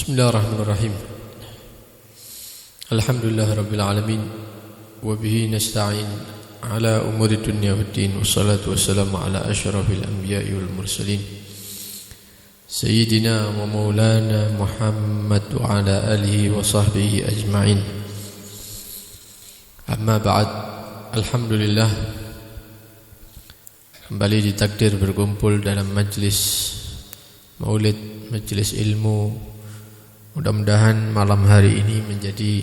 Bismillahirrahmanirrahim. Alhamdulillahirabbil alamin wa bihi nasta'in ala umuri dunya waddin wassalatu wassalamu ala asyrafil anbiya'i wal mursalin sayyidina wa maulana Muhammad wa ala alihi wa sahbihi ajma'in. Amma ba'd. Alhamdulillah, kembali ditakdir berkumpul dalam majlis maulid, majlis ilmu. Mudah-mudahan malam hari ini menjadi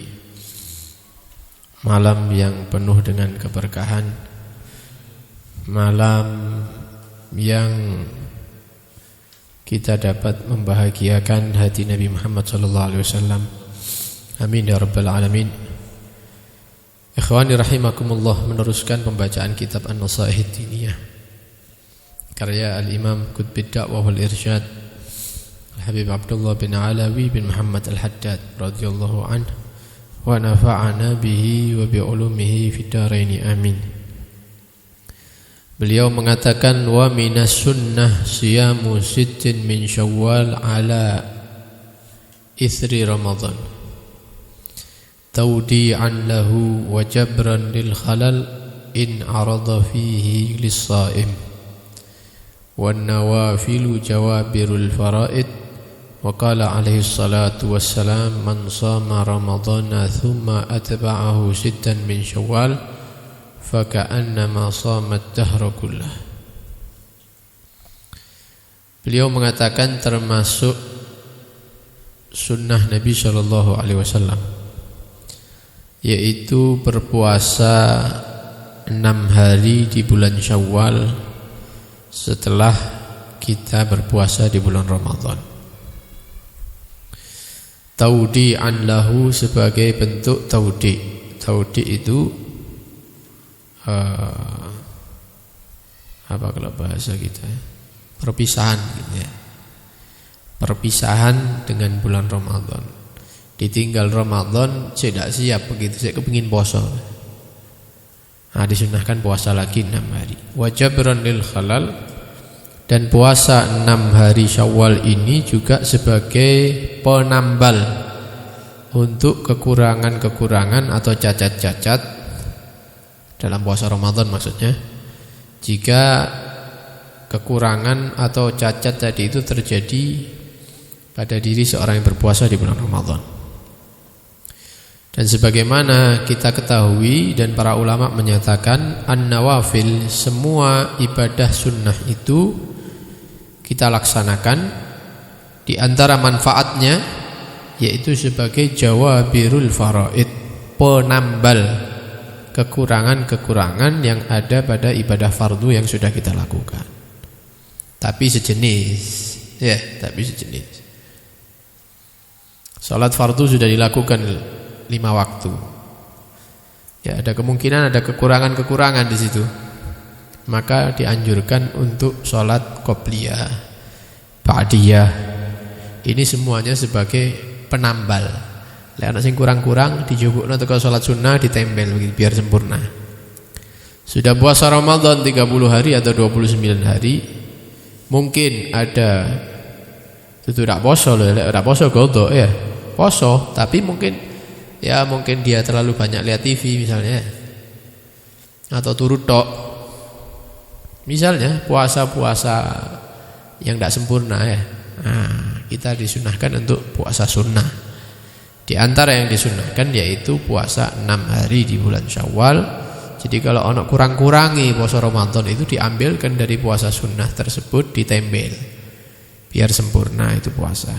malam yang penuh dengan keberkahan, malam yang kita dapat membahagiakan hati Nabi Muhammad SAW. Amin ya rabbal alamin. Ikhwani rahimakumullah, meneruskan pembacaan kitab An-Nasaih Diniyah karya Al-Imam Qutbid Da'wah wal Irsyad Habib Abdullah bin Alawi bin Muhammad Al-Haddad radhiyallahu anhu wa nafa'ana bihi wa bi ulumihi fid dharain amin. Beliau mengatakan, wa minas sunnah siyamu sittin min Syawal ala ithri Ramadan tawdi'an lahu wa jabran lil khalal in arada fihi lis-sha'im wan nawafilu jawabirul fara'id. وقال عليه الصلاة والسلام من صام رمضان ثم أتبعه ستا من شوال فكأنما صام الدهر كله. Beliau mengatakan termasuk sunnah Nabi SAW, yaitu berpuasa 6 hari di bulan Syawal setelah kita berpuasa di bulan Ramadan. Taudi'an lahu, sebagai bentuk taudi'. Taudi' itu apa kalau bahasa kita? Perpisahan gitu ya. Perpisahan dengan bulan Ramadan. Ditinggal Ramadan, saya tidak siap begitu, saya kepingin puasa. Nah, disunahkan puasa lagi 6 hari. Wajabran lil khalal, dan puasa 6 hari Syawal ini juga sebagai penambal untuk kekurangan-kekurangan atau cacat-cacat dalam puasa Ramadan maksudnya. Jika kekurangan atau cacat tadi itu terjadi pada diri seorang yang berpuasa di bulan Ramadan. Dan sebagaimana kita ketahui dan para ulama menyatakan, an-nawafil, semua ibadah sunnah itu kita laksanakan, di antara manfaatnya yaitu sebagai jawabirul faraid, penambal kekurangan-kekurangan yang ada pada ibadah fardu yang sudah kita lakukan. Tapi sejenis, ya, tapi sejenis. Salat fardu sudah dilakukan 5 waktu. Ya, ada kemungkinan ada kekurangan-kekurangan di situ. Maka dianjurkan untuk sholat qobliyah, ba'diyah. Ini semuanya sebagai penambal. Lihat sing kurang-kurang dijupukna teko sholat sunnah ditempel begitu biar sempurna. Sudah puasa Ramadan 30 hari atau 29 hari, mungkin ada itu tidak poso loh, tidak poso godok ya. Poso, tapi mungkin dia terlalu banyak lihat TV misalnya, atau turut tok. Misalnya puasa-puasa yang tidak sempurna ya. Nah, kita disunahkan untuk puasa sunnah. Di antara yang disunahkan yaitu puasa 6 hari di bulan Syawal. Jadi kalau ono kurang-kurangi puasa Ramadan itu diambilkan dari puasa sunnah tersebut, ditempel biar sempurna itu puasa.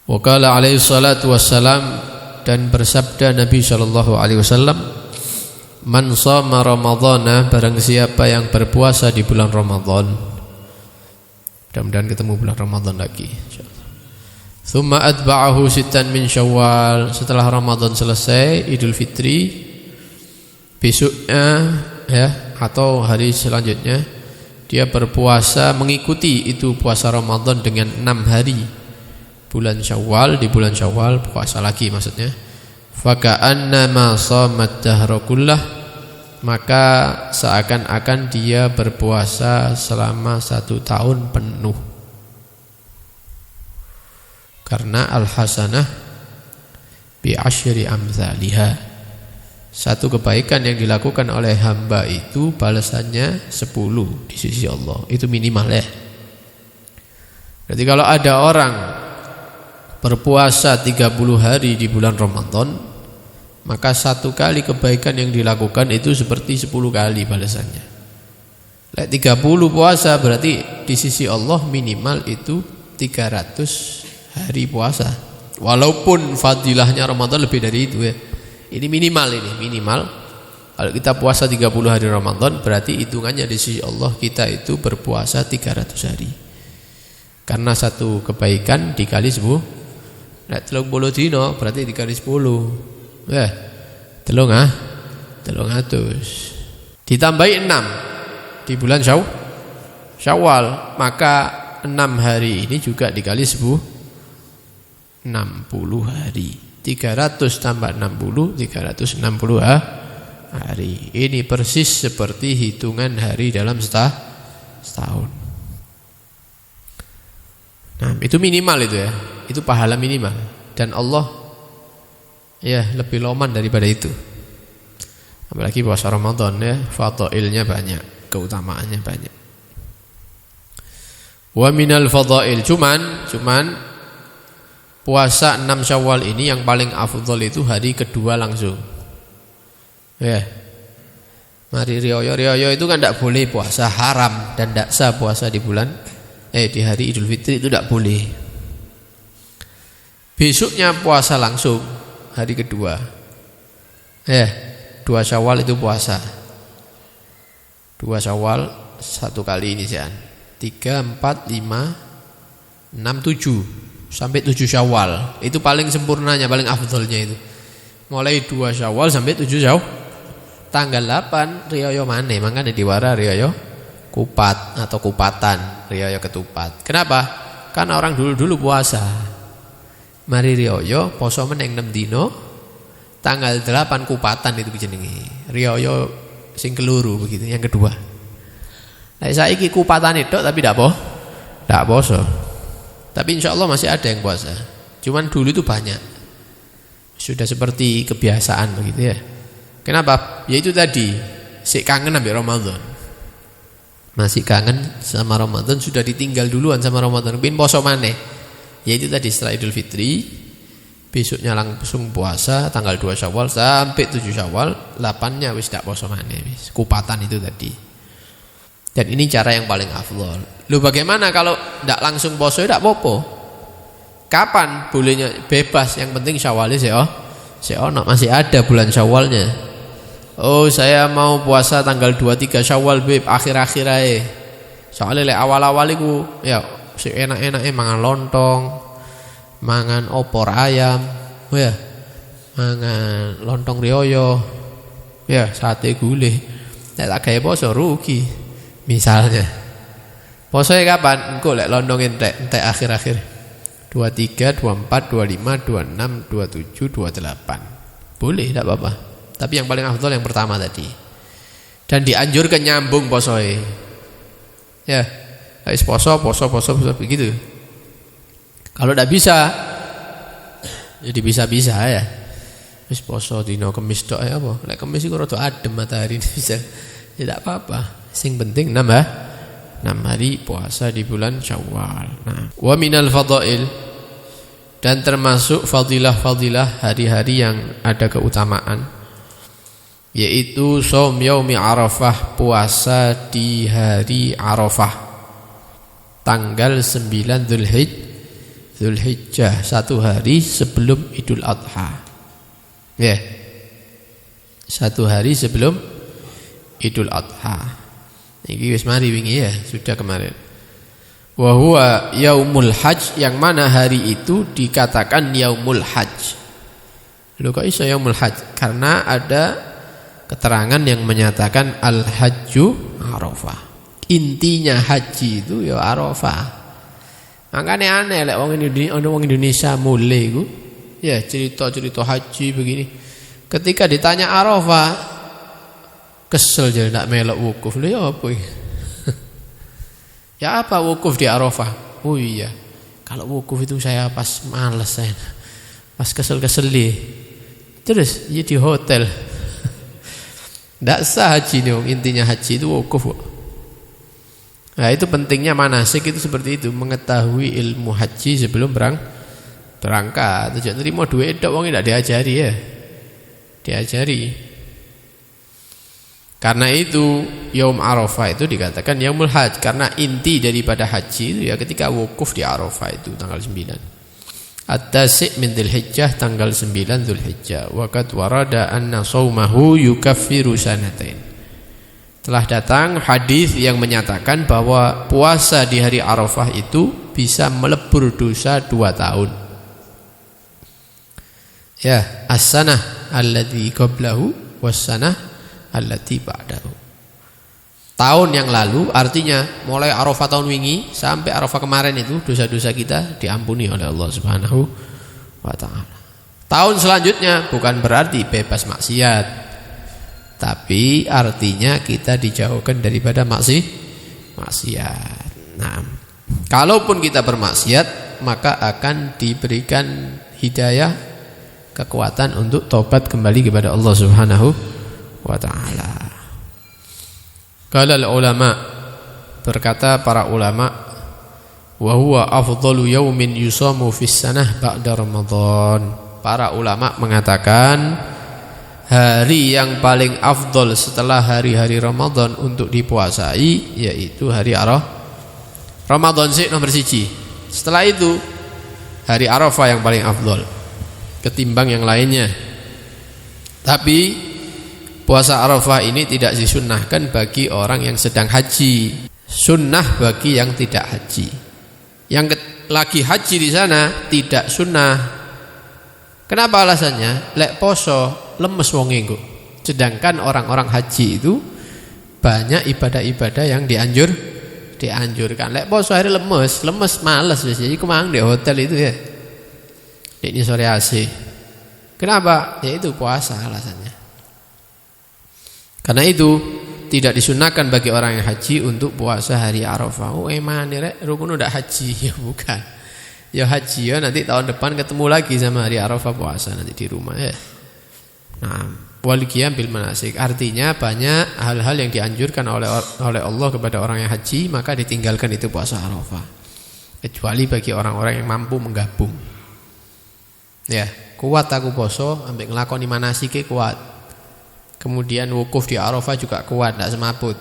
Wa qala alaihi salatu wassalam, dan bersabda Nabi SAW, man shoma ramadhana, barang siapa yang berpuasa di bulan Ramadan, mudah-mudahan ketemu bulan Ramadan lagi insyaallah. Tsumma atba'ahu sittan min Syawal, setelah Ramadan selesai, Idul Fitri besoknya ya, atau hari selanjutnya dia berpuasa mengikuti itu puasa Ramadan dengan 6 hari bulan Syawal, di bulan Syawal puasa lagi maksudnya. Faka'annama shamat dahra kullah, maka seakan-akan dia berpuasa selama 1 tahun penuh. Karena al-hasanah bi asyri amsalihha. Satu kebaikan yang dilakukan oleh hamba itu balasannya 10 di sisi Allah. Itu minimal ya. Jadi kalau ada orang berpuasa 30 hari di bulan Ramadan, maka satu kali kebaikan yang dilakukan itu seperti 10 kali balasannya. 30 puasa berarti di sisi Allah minimal itu 300 hari puasa. Walaupun fadilahnya Ramadan lebih dari itu ya. Ini minimal. Kalau kita puasa 30 hari Ramadan berarti hitungannya di sisi Allah kita itu berpuasa 300 hari. Karena satu kebaikan dikali 10. Nek 30 dino berarti dikali 10. Ya. 300. Ditambahi 6 di bulan Syawal, maka 6 hari ini juga dikali 60 hari. 300 tambah 60, 360 hari. Ini persis seperti hitungan hari dalam setahun. Nah, itu minimal itu ya. Itu pahala minimal. Dan Allah ya lebih loman daripada itu. Apalagi puasa Ramadan ya, fadailnya banyak, keutamaannya banyak. Wa minal fadail, cuman puasa 6 Syawal ini yang paling afdol itu hari kedua langsung. Ya. Mari riyo itu kan tidak boleh puasa, haram dan tidak sah puasa di hari Idul Fitri itu tidak boleh. Besoknya puasa langsung hari kedua. 2 Syawal itu puasa. 2 Syawal satu kali ini sean. 3, 4, 5, 6, 7 sampai 7 Syawal. Itu paling sempurnanya, paling afdolnya itu. Mulai 2 Syawal sampai 7 Syawal. Tanggal 8 riyo maneh, mangkane diwara riyo kupat atau kupatan, riyo ketupat. Kenapa? Karena orang dulu puasa. Mari riyo poso meneng 6 dino. Tanggal 8 kupatan itu jenenge. Riyo sing keluru begitu, yang kedua. Nah, saiki kupatan itu tapi ndak poso. Tapi insya Allah masih ada yang puasa. Cuman dulu itu banyak. Sudah seperti kebiasaan begitu ya. Kenapa? Ya itu tadi, sik kangen ambil Ramadan. Masih kangen sama Ramadan, sudah ditinggal duluan sama Ramadan. Pin poso maneh. Ya itu tadi setelah Idul Fitri, besoknya langsung puasa tanggal 2 Syawal sampai 7 Syawal, 8-nya wis ndak poso maneh wis. Kupatan itu tadi. Dan ini cara yang paling afdol. Lu bagaimana kalau tidak langsung poso tidak apa-apa? Kapan bolehnya? Bebas, yang penting Syawalnya masih ada bulan Syawalnya. Oh, saya mau puasa tanggal 2-3 Syawal beb, akhir-akhir aja. Soalnya awal-awal itu ya enak-enaknya mangan lontong, mangan opor ayam, ya, mangan lontong riyo, ya sate gulai. Nek tak gawe poso rugi. Misalnya posoe kapan? Engko lek lontong entek akhir-akhir 23, 24, 25, 26, 27, 28. Boleh tidak apa-apa. Tapi yang paling afdol yang pertama tadi. Dan dianjurkan nyambung posoe. Ya, wis poso begitu. Kalau tidak bisa jadi bisa-bisa ya. Wis poso dino Kamis tok ya apa? Lek Kamis iku rada adem matahari bisa. Tidak apa-apa. Sing penting 6 hari puasa di bulan Syawal. Nah, wa minal fadail, dan termasuk fadilah-fadilah hari-hari yang ada keutamaan, yaitu shaum yaumi Arafah, puasa di hari Arafah. Tanggal 9 Dzulhijjah, 1 hari sebelum Idul Adha. Ya. 1 hari sebelum Idul Adha. Ini wis mari wingi ya, sudah kemarin. Wa huwa yaumul hajj, yang mana hari itu dikatakan yaumul hajj. Lho kok iso yaumul hajj? Karena ada keterangan yang menyatakan al-hajju Arafah. Intinya haji itu ya Arafah. Makanya aneh lek wong Indonesia mulai iku ya cerita-cerita haji begini. Ketika ditanya Arafah, kesel jadi nak melok wukuf. Ya apa ini? Ya apa wukuf di Arafah? Oh iya, Kalau wukuf itu saya pas malas, saya pas kesel-kesel deh. Terus ya di hotel. Tidak sah haji nih, intinya haji itu wukuf. Nah itu pentingnya manasik itu seperti itu, mengetahui ilmu haji sebelum berangkat. Jangan terima duit itu wong tidak diajari ya, diajari. Karena itu Yaum Arafah itu dikatakan Yaumul Hajj, karena inti daripada haji itu ya ketika wukuf di Arafah itu tanggal 9. At-Tasi' min Dzulhijjah, tanggal 9 Dzulhijjah. Wa qad warada anna shaumahu yukaffiru sanatain. Telah datang hadis yang menyatakan bahwa puasa di hari Arafah itu bisa melebur dosa 2 tahun. Ya, as-sanah allati qablahu was-sanah allati ba'dahu. Tahun yang lalu, artinya mulai Arafah tahun wingi sampai Arafah kemarin itu dosa-dosa kita diampuni oleh Allah Subhanahu wa taala. Tahun selanjutnya bukan berarti bebas maksiat, tapi artinya kita dijauhkan daripada maksiat. Nah, kalaupun kita bermaksiat, maka akan diberikan hidayah, kekuatan untuk tobat kembali kepada Allah Subhanahu wa ta'ala. Qala al-ulama, berkata para ulama, wa huwa afdalu yaumin yusamu fis sanah ba'da Ramadan. Para ulama mengatakan hari yang paling afdal setelah hari-hari Ramadan untuk dipuasai yaitu hari Ramadan nomor 1. Setelah itu hari Arafah yang paling afdal ketimbang yang lainnya. Tapi puasa Arafah ini tidak disunnahkan bagi orang yang sedang haji. Sunnah bagi yang tidak haji. Yang lagi haji di sana tidak sunnah. Kenapa alasannya? Lek poso lemes wong engko. Sedangkan orang-orang haji itu banyak ibadah-ibadah yang dianjurkan. Lek poso hari lemes males wis. Jadi kemang di hotel itu ya. Ini sore AC. Kenapa? Ya itu puasa alasannya. Karena itu tidak disunahkan bagi orang yang haji untuk puasa hari Arafah. Oh emang rek rukun udah haji ya bukan. Ya haji ya nanti tahun depan ketemu lagi sama hari Arafah puasa nanti di rumah ya. Nah, wal qiyam bil manasik artinya banyak hal-hal yang dianjurkan oleh Allah kepada orang yang haji, maka ditinggalkan itu puasa Arafah. Kecuali bagi orang-orang yang mampu menggabung. Ya, kuat aku poso ambek nglakoni manasike kuat. Kemudian wukuf di Arafah juga kuat, tidak semaput.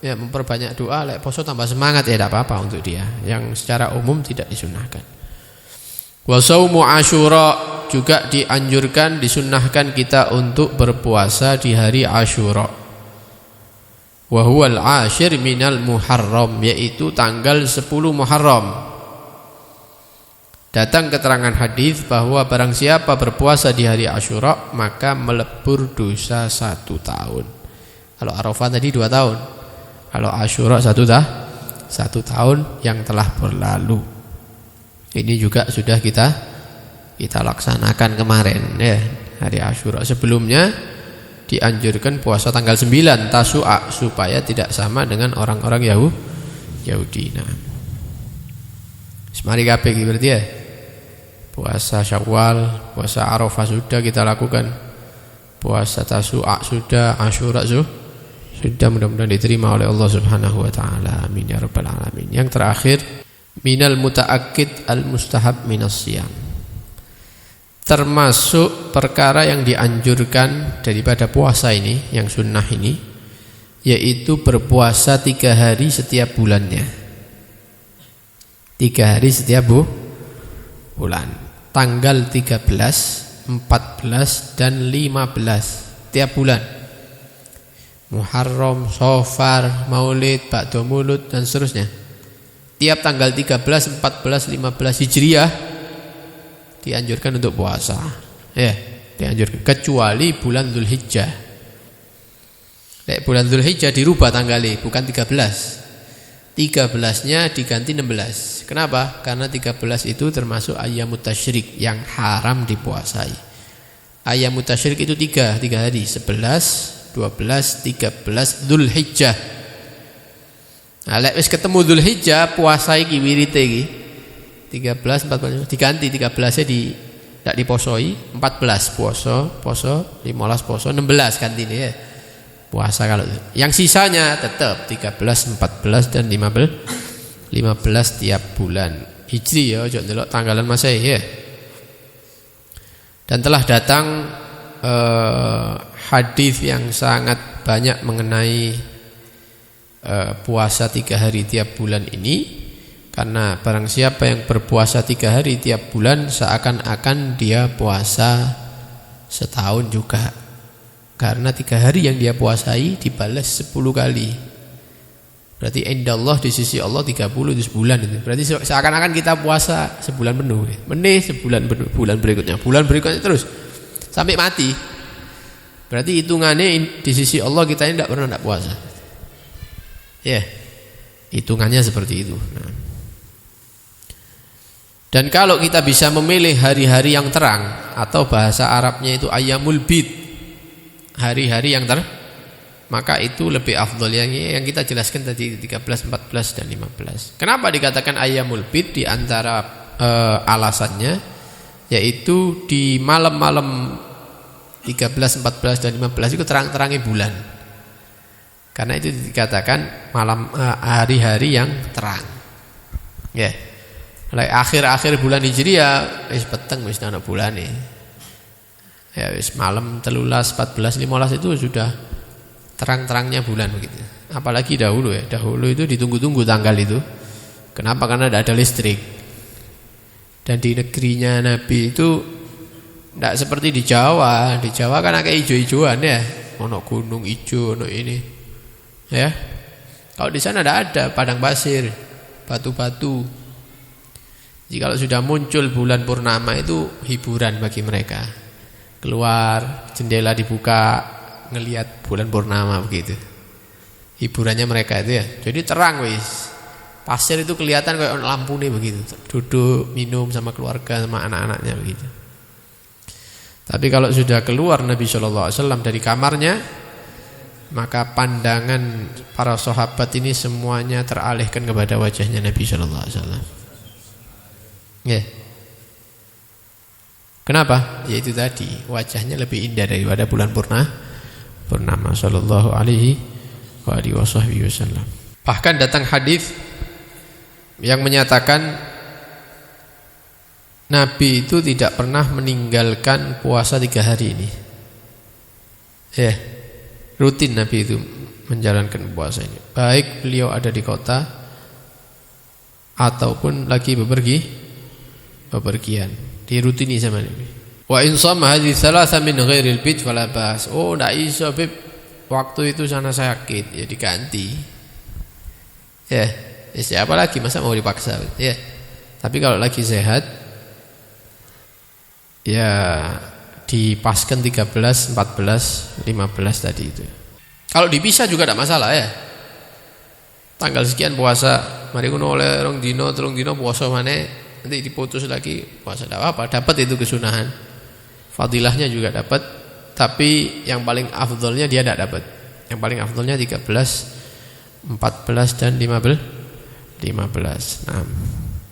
Ya, memperbanyak doa, lek poso tambah semangat ya tidak apa-apa untuk dia. Yang secara umum tidak disunahkan. Wa shaumu Asyura, juga dianjurkan, disunnahkan kita untuk berpuasa di hari Asyura. Wa huwal 'ashir minal Muharram, yaitu tanggal 10 Muharram. Datang keterangan hadis bahwa barang siapa berpuasa di hari Asyura maka melebur dosa 1 tahun. Kalau Arafah tadi 2 tahun. Kalau Asyura 1 tahun yang telah berlalu. Ini juga sudah kita laksanakan kemarin ya, hari Asyura. Sebelumnya dianjurkan puasa tanggal 9 Tasu'a supaya tidak sama dengan orang-orang Yahudi. Nah, semari kabeh berarti ya. Puasa Syawal, puasa Arafah sudah kita lakukan. Puasa Tasu'a sudah, Asyura sudah, mudah-mudahan diterima oleh Allah Subhanahu wa taala. Amin ya rabbal alamin. Yang terakhir, minal mutaakkid al mustahab minas siyam. Termasuk perkara yang dianjurkan daripada puasa ini, yang sunnah ini, yaitu berpuasa 3 hari setiap bulannya. 3 hari setiap bulan. Tanggal 13, 14 dan 15 tiap bulan. Muharram, Safar, Maulid, Ba'da Maulud dan seterusnya. Tiap tanggal 13, 14, 15 Hijriah dianjurkan untuk puasa. Ya, dianjurkan kecuali bulan Dzulhijjah. Bulan Dzulhijjah dirubah tanggalnya, bukan 13. 13-nya diganti 16. Kenapa? Karena 13 itu termasuk ayyamut tasyrik yang haram dipuasai. Ayyamut tasyrik itu 3 hari, 11, 12, 13 13, 14 diganti 13-nya tidak diposoi, 14 poso, 15 poso, 16 ganti ini ya. Puasa kalau itu. Yang sisanya tetap 13, 14 dan 15 tiap bulan. Hijri ya, ojo ndelok tanggalan Masehi ya. Dan telah datang hadis yang sangat banyak mengenai puasa 3 hari tiap bulan ini. Karena barang siapa yang berpuasa 3 hari tiap bulan, seakan-akan dia puasa setahun juga. Karena 3 hari yang dia puasai dibalas 10 kali. Berarti indallah di sisi Allah 30 itu sebulan itu. Berarti seakan-akan kita puasa sebulan penuh. Meneh sebulan penuh, bulan berikutnya terus sampai mati. Berarti hitungannya di sisi Allah kita ini tidak pernah tidak puasa. Ya, hitungannya seperti itu. Nah. Dan kalau kita bisa memilih hari-hari yang terang, atau bahasa Arabnya itu ayyamul bid, hari-hari yang terang, maka itu lebih afdol yang kita jelaskan tadi 13, 14 dan 15. Kenapa dikatakan ayyamul bid? Di antara alasannya yaitu di malam-malam 13, 14 dan 15 itu terang-terangnya bulan. Karena itu dikatakan malam hari-hari yang terang. Ya. Akhir-akhir bulan Hijriah wis peteng wis ana bulane. Ya wis malam 13, 14, 15 itu sudah terang-terangnya bulan begitu. Apalagi dahulu ya. Dahulu itu ditunggu-tunggu tanggal itu. Kenapa? Karena tidak ada listrik. Dan di negerinya Nabi itu tidak seperti di Jawa. Di Jawa kan kayak hijau-hijauan ya. Ono gunung hijau, ono ini. Ya. Kalau di sana tidak ada padang pasir, batu-batu. Jadi kalau sudah muncul bulan purnama itu hiburan bagi mereka. Keluar, jendela dibuka, ngelihat bulan purnama begitu. Hiburannya mereka itu ya. Jadi terang wis. Pasir itu kelihatan kayak lampu nih begitu. Duduk, minum sama keluarga, sama anak-anaknya begitu. Tapi kalau sudah keluar Nabi SAW dari kamarnya, maka pandangan para sahabat ini semuanya teralihkan kepada wajahnya Nabi SAW. Ya. Kenapa? Yaitu tadi wajahnya lebih indah daripada bulan purnama sallallahu alaihi wasallam. Bahkan datang hadis yang menyatakan Nabi itu tidak pernah meninggalkan puasa 3 hari ini. Ya. Rutin Nabi itu menjalankan puasa ini. Baik beliau ada di kota ataupun lagi bepergian, dirutini sama Nabi. Wa in shama hadhihi thalatha min ghairil bid fala bas. Oh, ndak iso Bib. Waktu itu sana sakit, ya diganti. Ya, siapa lagi masa mau dipaksa? Ya. Tapi kalau lagi sehat ya dipaskan 13, 14, 15 tadi itu. Kalau dipisah juga tidak masalah ya. Tanggal sekian puasa, mari ngono oleh rong dino, telung dino puasa maneh. Nanti diputus lagi puasa tidak apa-apa, dapat itu kesunahan. Fadilahnya juga dapat, tapi yang paling afdolnya dia tidak dapat. Yang paling afdolnya 13, 14 dan 15. Nah,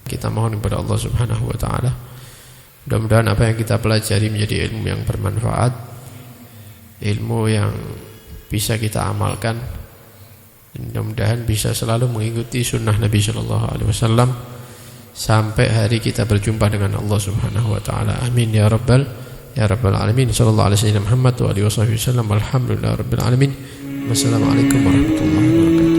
kita mohon kepada Allah Subhanahu wa taala, mudah-mudahan apa yang kita pelajari menjadi ilmu yang bermanfaat, ilmu yang bisa kita amalkan, mudah-mudahan bisa selalu mengikuti sunnah Nabi sallallahu alaihi wasallam sampai hari kita berjumpa dengan Allah Subhanahu wa taala. Amin ya rabbal alamin. Sallallahu alaihi wasallam Muhammad wa alihi wasallam. Alhamdulillah rabbil alamin. Wassalamualaikum warahmatullahi wabarakatuh.